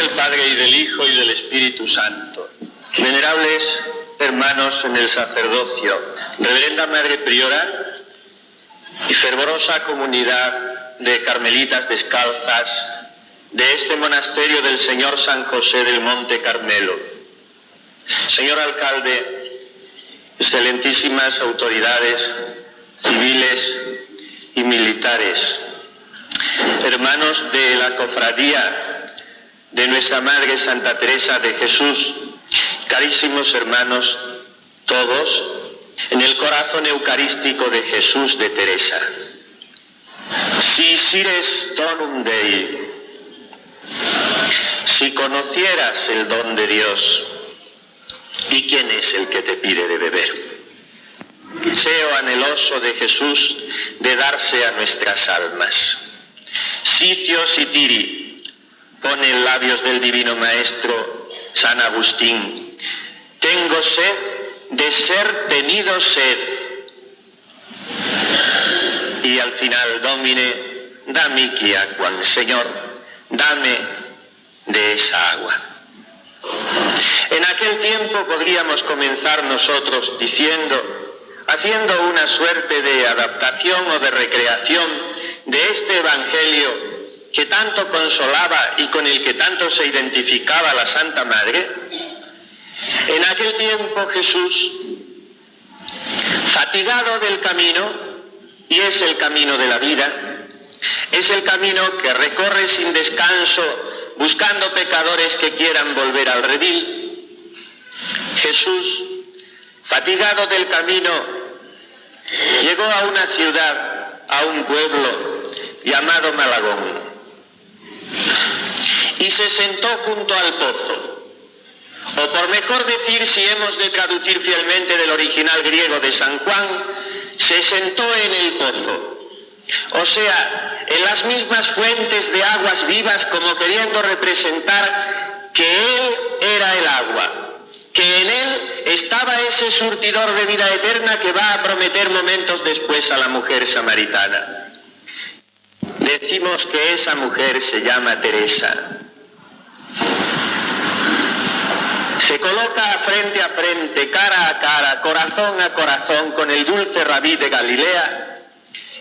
del Padre, y del Hijo, y del Espíritu Santo. Venerables hermanos en el sacerdocio, reverenda Madre Priora y fervorosa comunidad de carmelitas descalzas de este monasterio del Señor San José del Monte Carmelo. Señor alcalde, excelentísimas autoridades civiles y militares, hermanos de la cofradía de nuestra Madre Santa Teresa de Jesús, carísimos hermanos todos en el corazón eucarístico de Jesús de Teresa. Si sires donum Dei, si conocieras el don de Dios, ¿y quién es el que te pide de beber? Deseo anheloso de Jesús de darse a nuestras almas. Sicio sitiri, pone en labios del divino Maestro San Agustín, tengo sed de ser tenido sed. Y al final, Domine, damici aquam, Señor, dame de esa agua. En aquel tiempo podríamos comenzar nosotros haciendo una suerte de adaptación o de recreación de este Evangelio que tanto consolaba y con el que tanto se identificaba la Santa Madre. En aquel tiempo Jesús, fatigado del camino, y es el camino de la vida, es el camino que recorre sin descanso buscando pecadores que quieran volver al redil. Jesús, fatigado del camino, llegó a una ciudad, a un pueblo llamado Malagón, y se sentó junto al pozo. O por mejor decir, si hemos de traducir fielmente del original griego de San Juan, se sentó en el pozo. O sea, en las mismas fuentes de aguas vivas, como queriendo representar que Él era el agua, que en Él estaba ese surtidor de vida eterna que va a prometer momentos después a la mujer samaritana. Decimos que esa mujer se llama Teresa. Se coloca frente a frente, cara a cara, corazón a corazón con el dulce Rabí de Galilea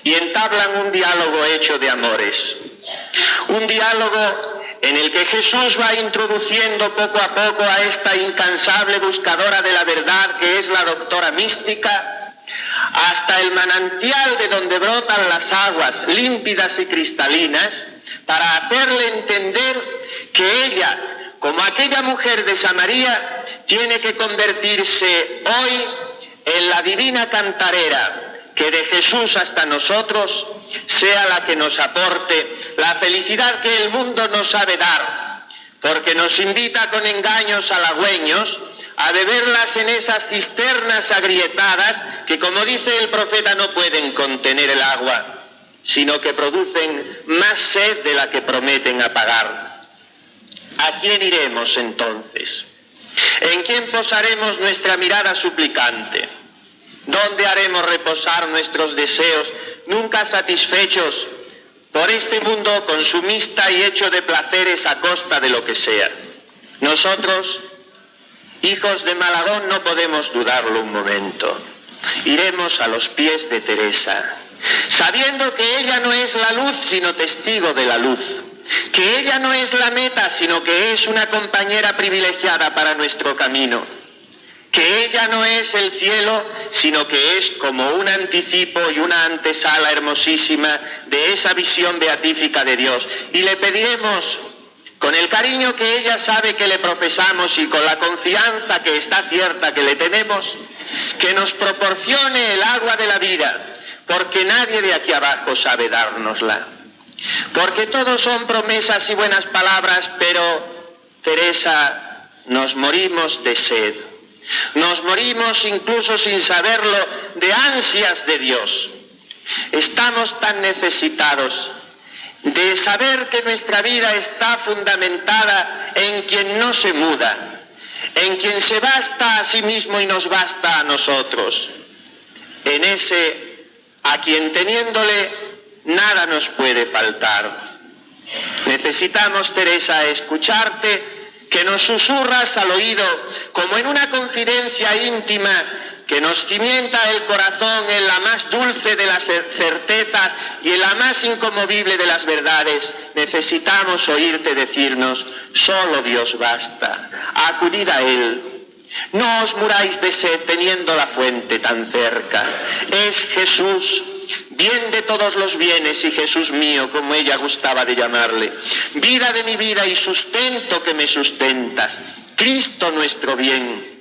y entablan un diálogo hecho de amores. Un diálogo en el que Jesús va introduciendo poco a poco a esta incansable buscadora de la verdad que es la doctora mística, hasta el manantial de donde brotan las aguas límpidas y cristalinas, para hacerle entender que ella, como aquella mujer de Samaria, tiene que convertirse hoy en la divina cantarera que de Jesús hasta nosotros sea la que nos aporte la felicidad que el mundo no sabe dar, porque nos invita con engaños halagüeños a beberlas en esas cisternas agrietadas que, como dice el profeta, no pueden contener el agua, sino que producen más sed de la que prometen apagar. ¿A quién iremos entonces? ¿En quién posaremos nuestra mirada suplicante? ¿Dónde haremos reposar nuestros deseos nunca satisfechos por este mundo consumista y hecho de placeres a costa de lo que sea? Nosotros, hijos de Malagón, no podemos dudarlo un momento. Iremos a los pies de Teresa, sabiendo que ella no es la luz, sino testigo de la luz, que ella no es la meta, sino que es una compañera privilegiada para nuestro camino, que ella no es el cielo, sino que es como un anticipo y una antesala hermosísima de esa visión beatífica de Dios. Y le pediremos, con el cariño que ella sabe que le profesamos y con la confianza que está cierta que le tenemos, que nos proporcione el agua de la vida, porque nadie de aquí abajo sabe dárnosla. Porque todos son promesas y buenas palabras, pero, Teresa, nos morimos de sed. Nos morimos, incluso sin saberlo, de ansias de Dios. Estamos tan necesitados de saber que nuestra vida está fundamentada en quien no se muda, en quien se basta a sí mismo y nos basta a nosotros, en ese a quien teniéndole nada nos puede faltar. Necesitamos, Teresa, escucharte, que nos susurras al oído, como en una confidencia íntima, que nos cimienta el corazón en la más dulce de las certezas y en la más inconmovible de las verdades. Necesitamos oírte decirnos: solo Dios basta, acudid a Él. No os muráis de sed teniendo la fuente tan cerca. Es Jesús, bien de todos los bienes y Jesús mío, como ella gustaba de llamarle. Vida de mi vida y sustento que me sustentas. Cristo nuestro bien.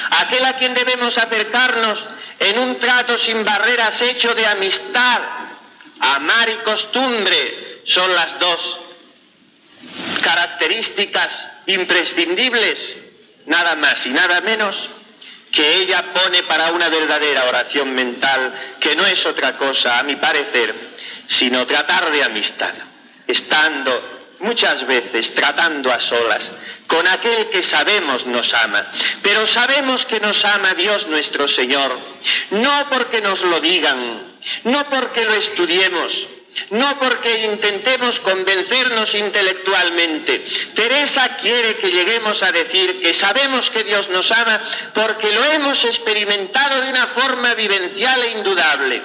Aquel a quien debemos acercarnos en un trato sin barreras hecho de amistad. Amar y costumbre son las dos características imprescindibles, nada más y nada menos, que ella pone para una verdadera oración mental, que no es otra cosa, a mi parecer, sino tratar de amistad, estando muchas veces tratando a solas con aquel que sabemos nos ama, pero sabemos que nos ama Dios nuestro Señor, no porque nos lo digan, no porque lo estudiemos, no porque intentemos convencernos intelectualmente. Teresa quiere que lleguemos a decir que sabemos que Dios nos ama porque lo hemos experimentado de una forma vivencial e indudable.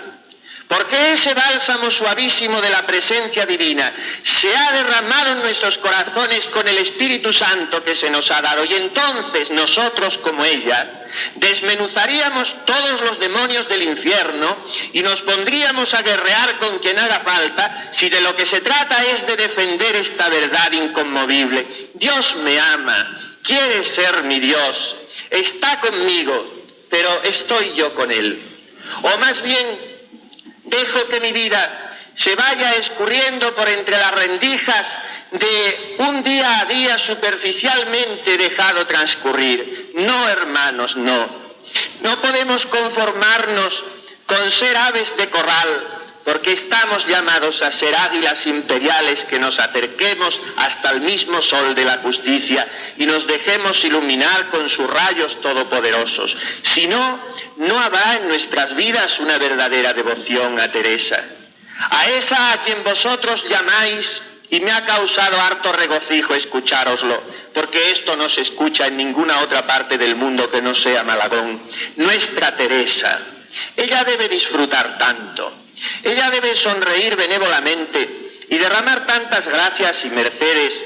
Porque ese bálsamo suavísimo de la presencia divina se ha derramado en nuestros corazones con el Espíritu Santo que se nos ha dado. Y entonces nosotros, como ella, desmenuzaríamos todos los demonios del infierno y nos pondríamos a guerrear con quien haga falta, si de lo que se trata es de defender esta verdad inconmovible. Dios me ama, quiere ser mi Dios, está conmigo, pero estoy yo con Él. O más bien, dejo que mi vida se vaya escurriendo por entre las rendijas de un día a día superficialmente dejado transcurrir. No, hermanos, no. No podemos conformarnos con ser aves de corral, porque estamos llamados a ser águilas imperiales que nos acerquemos hasta el mismo sol de la justicia y nos dejemos iluminar con sus rayos todopoderosos. Si no, no habrá en nuestras vidas una verdadera devoción a Teresa, a esa a quien vosotros llamáis, y me ha causado harto regocijo escuchároslo, porque esto no se escucha en ninguna otra parte del mundo que no sea Malagón, nuestra Teresa. Ella debe disfrutar tanto, ella debe sonreír benévolamente y derramar tantas gracias y mercedes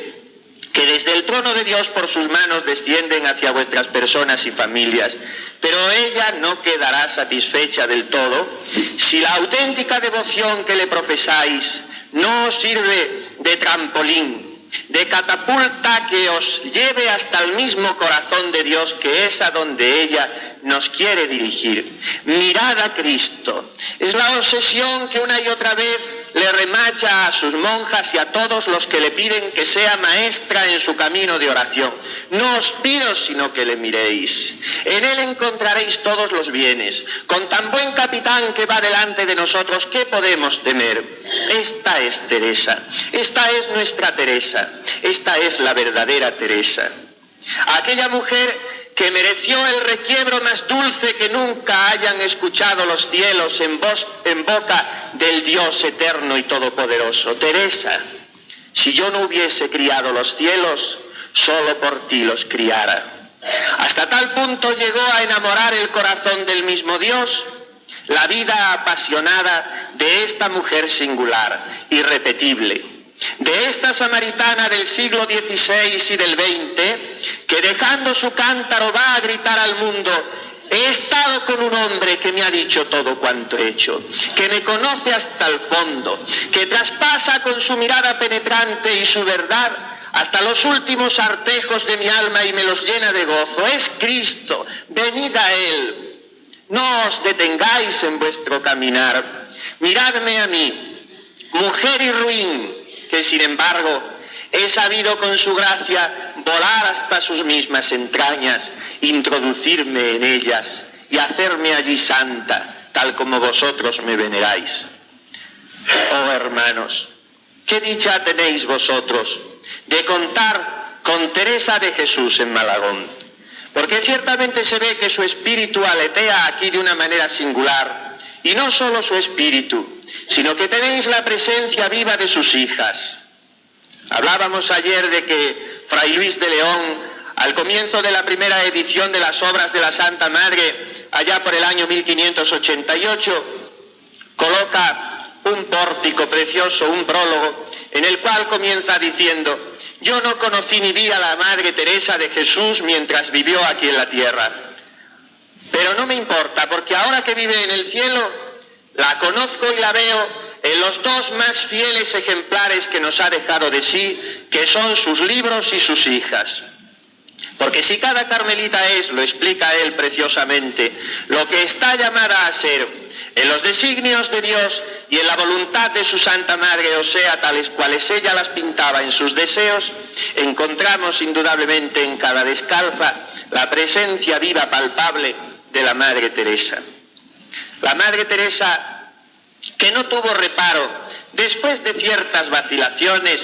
que desde el trono de Dios por sus manos descienden hacia vuestras personas y familias. Pero ella no quedará satisfecha del todo si la auténtica devoción que le profesáis no os sirve de trampolín, de catapulta que os lleve hasta el mismo corazón de Dios, que es a donde ella nos quiere dirigir. Mirad a Cristo. Es la obsesión que una y otra vez le remacha a sus monjas y a todos los que le piden que sea maestra en su camino de oración. No os pido sino que le miréis. En él encontraréis todos los bienes. Con tan buen capitán que va delante de nosotros, ¿qué podemos temer? Esta es Teresa. Esta es nuestra Teresa. Esta es la verdadera Teresa. Aquella mujer que mereció el requiebro más dulce que nunca hayan escuchado los cielos en boca del Dios eterno y todopoderoso. Teresa, si yo no hubiese criado los cielos, solo por ti los criara. Hasta tal punto llegó a enamorar el corazón del mismo Dios la vida apasionada de esta mujer singular, irrepetible, de esta samaritana del siglo XVI y del XX, que dejando su cántaro va a gritar al mundo: he estado con un hombre que me ha dicho todo cuanto he hecho, que me conoce hasta el fondo, que traspasa con su mirada penetrante y su verdad hasta los últimos artejos de mi alma y me los llena de gozo. Es Cristo, venid a Él. No os detengáis en vuestro caminar. Miradme a mí, mujer y ruin, que sin embargo he sabido con su gracia volar hasta sus mismas entrañas, introducirme en ellas y hacerme allí santa, tal como vosotros me veneráis. Oh hermanos, qué dicha tenéis vosotros de contar con Teresa de Jesús en Malagón, porque ciertamente se ve que su espíritu aletea aquí de una manera singular, y no solo su espíritu, sino que tenéis la presencia viva de sus hijas. Hablábamos ayer de que Fray Luis de León, al comienzo de la primera edición de las obras de la Santa Madre, allá por el año 1588, coloca un pórtico precioso, un prólogo, en el cual comienza diciendo: yo no conocí ni vi a la Madre Teresa de Jesús mientras vivió aquí en la tierra, pero no me importa, porque ahora que vive en el cielo, la conozco y la veo en los dos más fieles ejemplares que nos ha dejado de sí, que son sus libros y sus hijas. Porque si cada carmelita es, lo explica él preciosamente, lo que está llamada a ser en los designios de Dios y en la voluntad de su Santa Madre, o sea, tales cuales ella las pintaba en sus deseos, encontramos indudablemente en cada descalza la presencia viva, palpable de la Madre Teresa. La Madre Teresa, que no tuvo reparo, después de ciertas vacilaciones,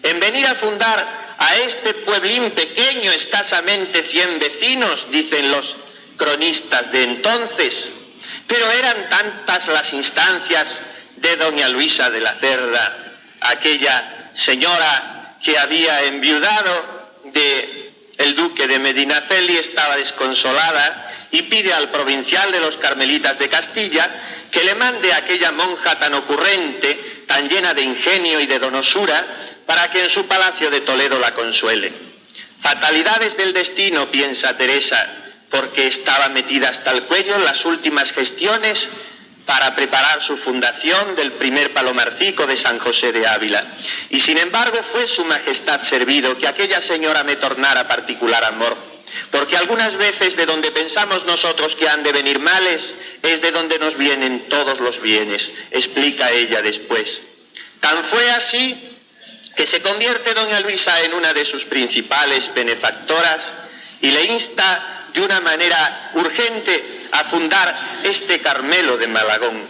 en venir a fundar a este pueblín pequeño, escasamente 100 vecinos, dicen los cronistas de entonces, pero eran tantas las instancias de doña Luisa de la Cerda, aquella señora que había enviudado del duque de Medinaceli, estaba desconsolada y pide al provincial de los Carmelitas de Castilla que le mande a aquella monja tan ocurrente, tan llena de ingenio y de donosura, para que en su palacio de Toledo la consuele. Fatalidades del destino, piensa Teresa, porque estaba metida hasta el cuello en las últimas gestiones para preparar su fundación del primer palomarcico de San José de Ávila. Y sin embargo fue su majestad servido que aquella señora me tornara particular amor, porque algunas veces de donde pensamos nosotros que han de venir males, es de donde nos vienen todos los bienes, explica ella después. Tan fue así que se convierte doña Luisa en una de sus principales benefactoras y le insta de una manera urgente a fundar este Carmelo de Malagón.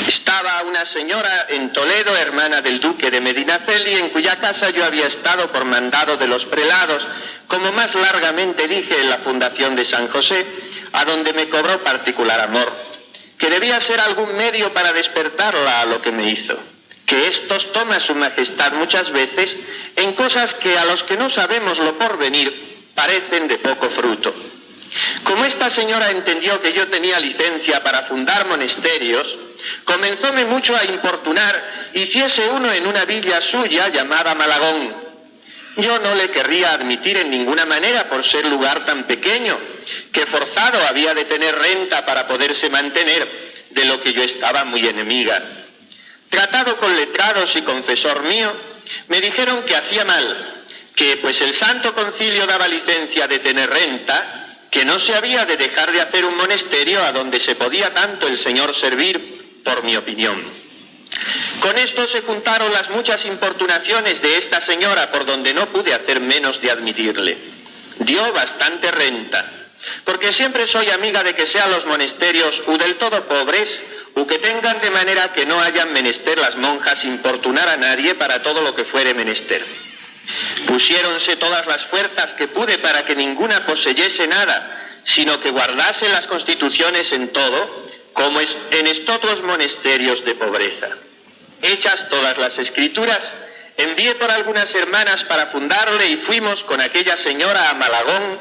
Estaba una señora en Toledo, hermana del duque de Medinaceli, en cuya casa yo había estado por mandado de los prelados, como más largamente dije en la fundación de San José, a donde me cobró particular amor, que debía ser algún medio para despertarla a lo que me hizo, que estos toma su majestad muchas veces en cosas que a los que no sabemos lo porvenir parecen de poco fruto. Como esta señora entendió que yo tenía licencia para fundar monasterios, comenzóme mucho a importunar hiciese uno en una villa suya llamada Malagón. Yo no le querría admitir en ninguna manera por ser lugar tan pequeño, que forzado había de tener renta para poderse mantener, de lo que yo estaba muy enemiga. Tratado con letrados y confesor mío, me dijeron que hacía mal, que pues el Santo Concilio daba licencia de tener renta, que no se había de dejar de hacer un monasterio a donde se podía tanto el Señor servir, por mi opinión. Con esto se juntaron las muchas importunaciones de esta señora, por donde no pude hacer menos de admitirle. Dio bastante renta, porque siempre soy amiga de que sean los monasterios u del todo pobres, u que tengan de manera que no hayan menester las monjas importunar a nadie para todo lo que fuere menester. Pusiéronse todas las fuerzas que pude para que ninguna poseyese nada, sino que guardase las constituciones en todo, como en estos monasterios de pobreza. Hechas todas las escrituras, envié por algunas hermanas para fundarle y fuimos con aquella señora a Malagón,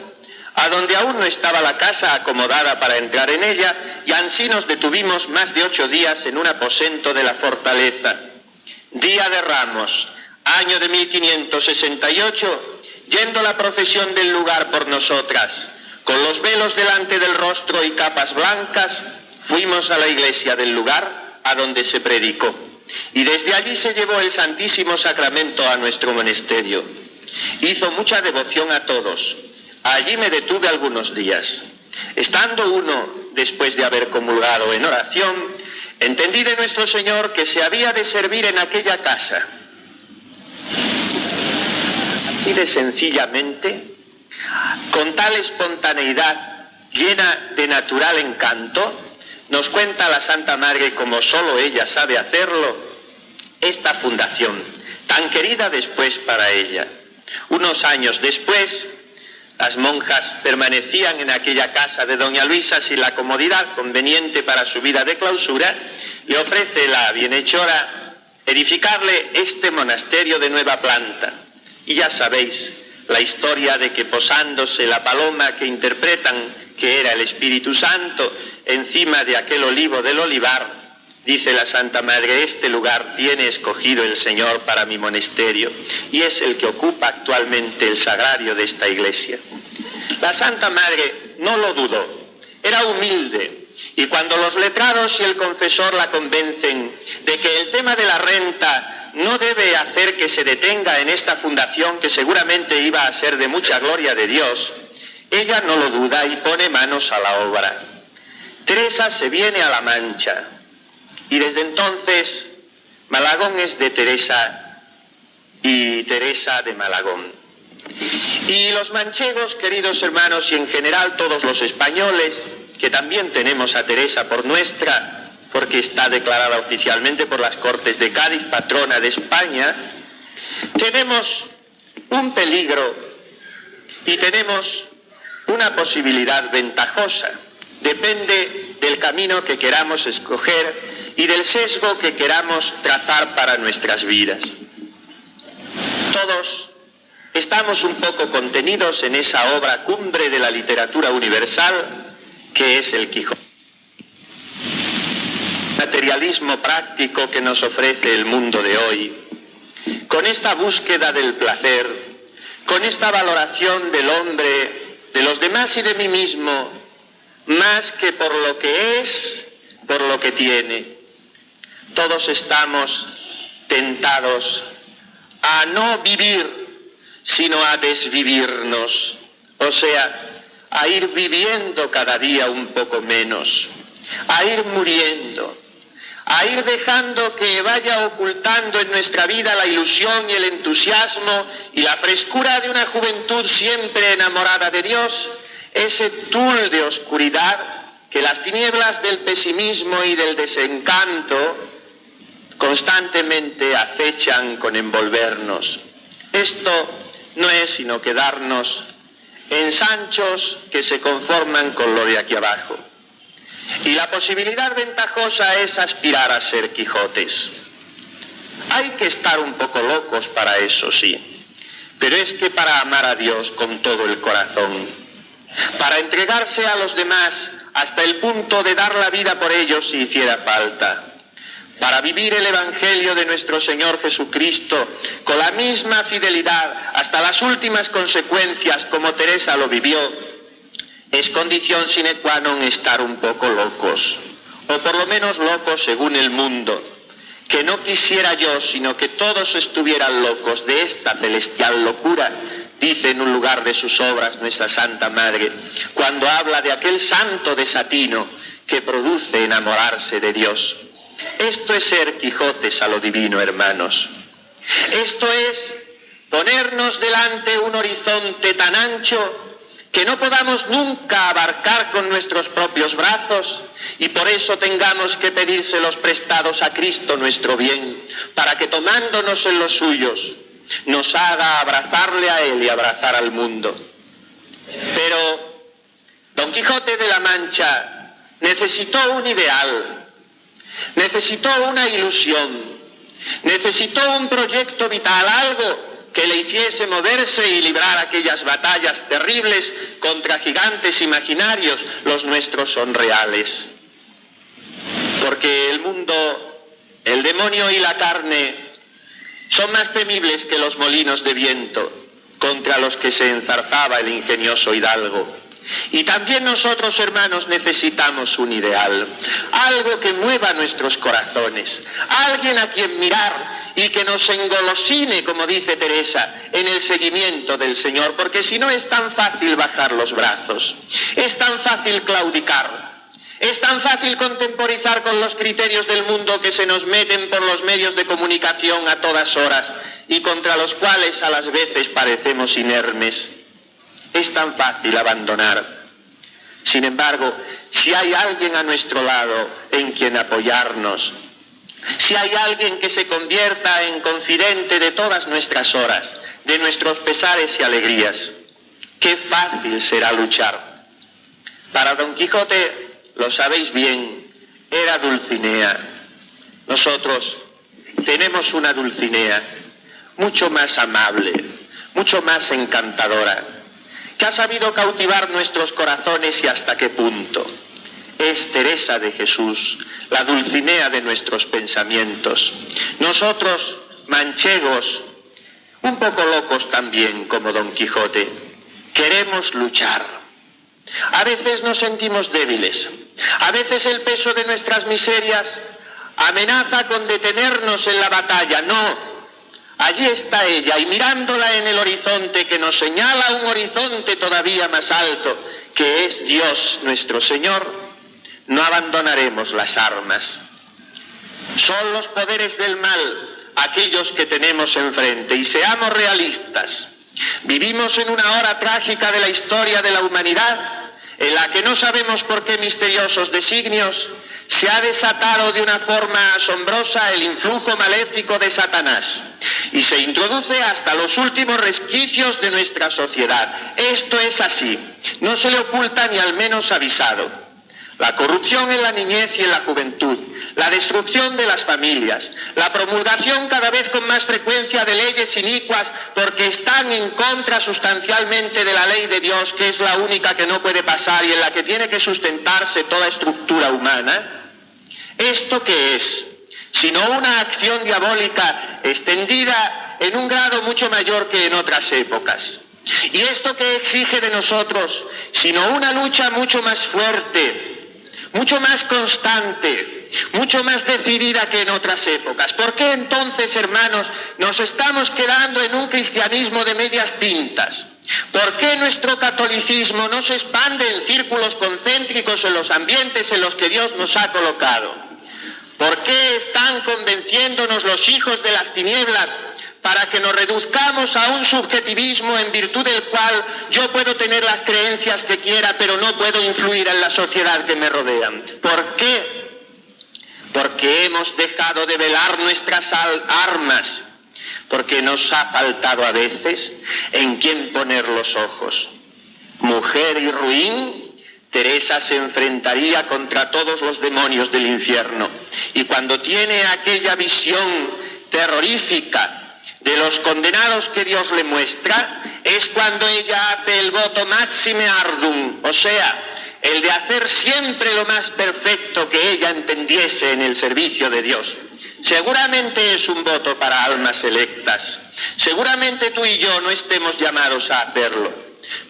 a donde aún no estaba la casa acomodada para entrar en ella, y ansí nos detuvimos más de 8 días en un aposento de la fortaleza. Día de Ramos, año de 1568, yendo la procesión del lugar por nosotras, con los velos delante del rostro y capas blancas, fuimos a la iglesia del lugar a donde se predicó, y desde allí se llevó el Santísimo Sacramento a nuestro monasterio. Hizo mucha devoción a todos. Allí me detuve algunos días. Estando uno, después de haber comulgado en oración, entendí de nuestro Señor que se había de servir en aquella casa. Así de sencillamente, con tal espontaneidad, llena de natural encanto, nos cuenta la Santa Madre, como solo ella sabe hacerlo, esta fundación, tan querida después para ella. Unos años después, las monjas permanecían en aquella casa de doña Luisa sin la comodidad conveniente para su vida de clausura, le ofrece la bienhechora edificarle este monasterio de nueva planta. Y ya sabéis la historia de que posándose la paloma que interpretan que era el Espíritu Santo encima de aquel olivo del olivar, dice la Santa Madre: este lugar tiene escogido el Señor para mi monasterio, y es el que ocupa actualmente el sagrario de esta iglesia. La Santa Madre no lo dudó, era humilde, y cuando los letrados y el confesor la convencen de que el tema de la renta no debe hacer que se detenga en esta fundación, que seguramente iba a ser de mucha gloria de Dios, ella no lo duda y pone manos a la obra. Teresa se viene a La Mancha, y desde entonces Malagón es de Teresa y Teresa de Malagón. Y los manchegos, queridos hermanos, y en general todos los españoles, que también tenemos a Teresa por nuestra, porque está declarada oficialmente por las Cortes de Cádiz patrona de España, tenemos un peligro y tenemos una posibilidad ventajosa. Depende del camino que queramos escoger y del sesgo que queramos trazar para nuestras vidas. Todos estamos un poco contenidos en esa obra cumbre de la literatura universal que es el Quijote. Materialismo práctico que nos ofrece el mundo de hoy, con esta búsqueda del placer, con esta valoración del hombre, de los demás y de mí mismo, más que por lo que es, por lo que tiene. Todos estamos tentados a no vivir, sino a desvivirnos, o sea, a ir viviendo cada día un poco menos, a ir muriendo, a ir dejando que vaya ocultando en nuestra vida la ilusión y el entusiasmo y la frescura de una juventud siempre enamorada de Dios, ese tul de oscuridad que las tinieblas del pesimismo y del desencanto constantemente acechan con envolvernos. Esto no es sino quedarnos ensanchos que se conforman con lo de aquí abajo. Y la posibilidad ventajosa es aspirar a ser Quijotes. Hay que estar un poco locos para eso, sí, pero es que para amar a Dios con todo el corazón, para entregarse a los demás hasta el punto de dar la vida por ellos si hiciera falta, para vivir el Evangelio de nuestro Señor Jesucristo con la misma fidelidad hasta las últimas consecuencias como Teresa lo vivió, es condición sine qua non estar un poco locos, o por lo menos locos según el mundo, que no quisiera yo, sino que todos estuvieran locos de esta celestial locura, dice en un lugar de sus obras nuestra Santa Madre, cuando habla de aquel santo desatino que produce enamorarse de Dios. Esto es ser Quijotes a lo divino, hermanos. Esto es ponernos delante un horizonte tan ancho que no podamos nunca abarcar con nuestros propios brazos, y por eso tengamos que pedírselos prestados a Cristo nuestro bien, para que tomándonos en los suyos, nos haga abrazarle a Él y abrazar al mundo. Pero Don Quijote de la Mancha necesitó un ideal, necesitó una ilusión, necesitó un proyecto vital, algo que le hiciese moverse y librar aquellas batallas terribles contra gigantes imaginarios. Los nuestros son reales. Porque el mundo, el demonio y la carne son más temibles que los molinos de viento contra los que se enzarzaba el ingenioso hidalgo. Y también nosotros, hermanos, necesitamos un ideal, algo que mueva nuestros corazones, alguien a quien mirar y que nos engolosine, como dice Teresa, en el seguimiento del Señor, porque si no es tan fácil bajar los brazos, es tan fácil claudicar, es tan fácil contemporizar con los criterios del mundo que se nos meten por los medios de comunicación a todas horas y contra los cuales a las veces parecemos inermes. Es tan fácil abandonar. Sin embargo, si hay alguien a nuestro lado en quien apoyarnos, si hay alguien que se convierta en confidente de todas nuestras horas, de nuestros pesares y alegrías, qué fácil será luchar. Para Don Quijote, lo sabéis bien, era Dulcinea. Nosotros tenemos una Dulcinea mucho más amable, mucho más encantadora, que ha sabido cautivar nuestros corazones y hasta qué punto. Es Teresa de Jesús, la Dulcinea de nuestros pensamientos. Nosotros, manchegos, un poco locos también como Don Quijote, queremos luchar. A veces nos sentimos débiles, a veces el peso de nuestras miserias amenaza con detenernos en la batalla. No, allí está ella, y mirándola en el horizonte, que nos señala un horizonte todavía más alto, que es Dios nuestro Señor, no abandonaremos las armas. Son los poderes del mal aquellos que tenemos enfrente, y seamos realistas. Vivimos en una hora trágica de la historia de la humanidad, en la que no sabemos por qué misteriosos designios se ha desatado de una forma asombrosa el influjo maléfico de Satanás y se introduce hasta los últimos resquicios de nuestra sociedad. Esto es así, no se le oculta ni al menos avisado. La corrupción en la niñez y en la juventud, la destrucción de las familias, la promulgación cada vez con más frecuencia de leyes inicuas porque están en contra sustancialmente de la ley de Dios, que es la única que no puede pasar y en la que tiene que sustentarse toda estructura humana. ¿Esto qué es? Sino una acción diabólica extendida en un grado mucho mayor que en otras épocas. ¿Y esto qué exige de nosotros? Sino una lucha mucho más fuerte, mucho más constante, mucho más decidida que en otras épocas. ¿Por qué entonces, hermanos, nos estamos quedando en un cristianismo de medias tintas? ¿Por qué nuestro catolicismo no se expande en círculos concéntricos en los ambientes en los que Dios nos ha colocado? ¿Por qué están convenciéndonos los hijos de las tinieblas para que nos reduzcamos a un subjetivismo en virtud del cual yo puedo tener las creencias que quiera, pero no puedo influir en la sociedad que me rodea? ¿Por qué? Porque hemos dejado de velar nuestras armas, porque nos ha faltado a veces en quién poner los ojos. Mujer y ruin, Teresa se enfrentaría contra todos los demonios del infierno, y cuando tiene aquella visión terrorífica de los condenados que Dios le muestra, es cuando ella hace el voto maxime ardum, o sea, el de hacer siempre lo más perfecto que ella entendiese en el servicio de Dios. Seguramente es un voto para almas electas, seguramente tú y yo no estemos llamados a hacerlo,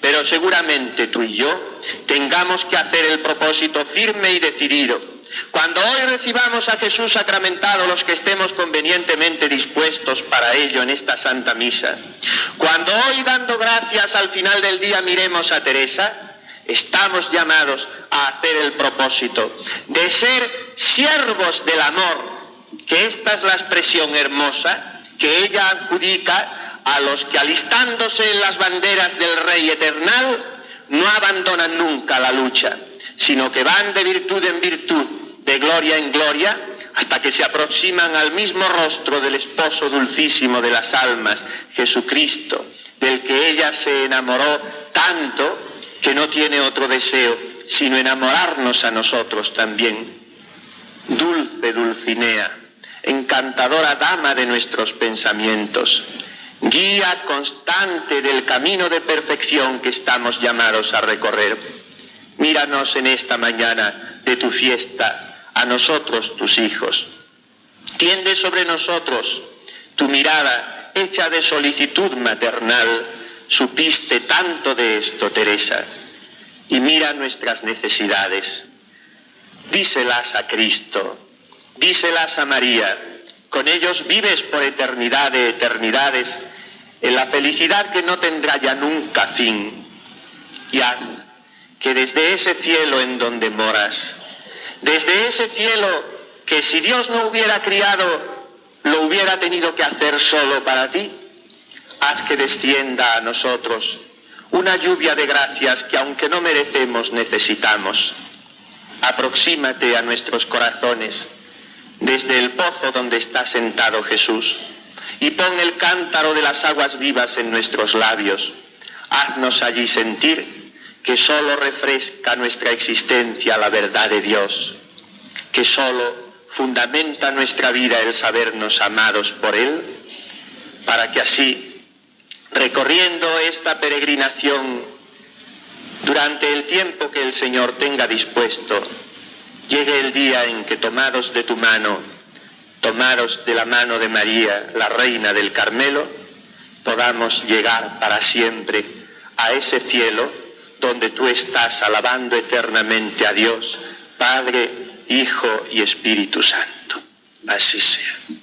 pero seguramente tú y yo tengamos que hacer el propósito firme y decidido. Cuando hoy recibamos a Jesús sacramentado, los que estemos convenientemente dispuestos para ello en esta Santa Misa, cuando hoy, dando gracias al final del día, miremos a Teresa, estamos llamados a hacer el propósito de ser siervos del amor, que esta es la expresión hermosa que ella adjudica a los que, alistándose en las banderas del Rey Eternal, no abandonan nunca la lucha, sino que van de virtud en virtud, de gloria en gloria, hasta que se aproximan al mismo rostro del esposo dulcísimo de las almas, Jesucristo, del que ella se enamoró tanto que no tiene otro deseo sino enamorarnos a nosotros también. Dulce Dulcinea, encantadora dama de nuestros pensamientos, guía constante del camino de perfección que estamos llamados a recorrer. Míranos en esta mañana de tu fiesta, a nosotros tus hijos. Tiende sobre nosotros tu mirada hecha de solicitud maternal. Supiste tanto de esto, Teresa, y mira nuestras necesidades. Díselas a Cristo, díselas a María. Con ellos vives por eternidad de eternidades, en la felicidad que no tendrá ya nunca fin. Y haz que desde ese cielo en donde moras, desde ese cielo que si Dios no hubiera criado, lo hubiera tenido que hacer solo para ti, haz que descienda a nosotros una lluvia de gracias que, aunque no merecemos, necesitamos. Aproxímate a nuestros corazones desde el pozo donde está sentado Jesús y pon el cántaro de las aguas vivas en nuestros labios. Haznos allí sentir que solo refresca nuestra existencia la verdad de Dios, que solo fundamenta nuestra vida el sabernos amados por Él, para que así, recorriendo esta peregrinación durante el tiempo que el Señor tenga dispuesto, llegue el día en que tomados de tu mano, tomados de la mano de María, la Reina del Carmelo, podamos llegar para siempre a ese cielo donde tú estás alabando eternamente a Dios, Padre, Hijo y Espíritu Santo. Así sea.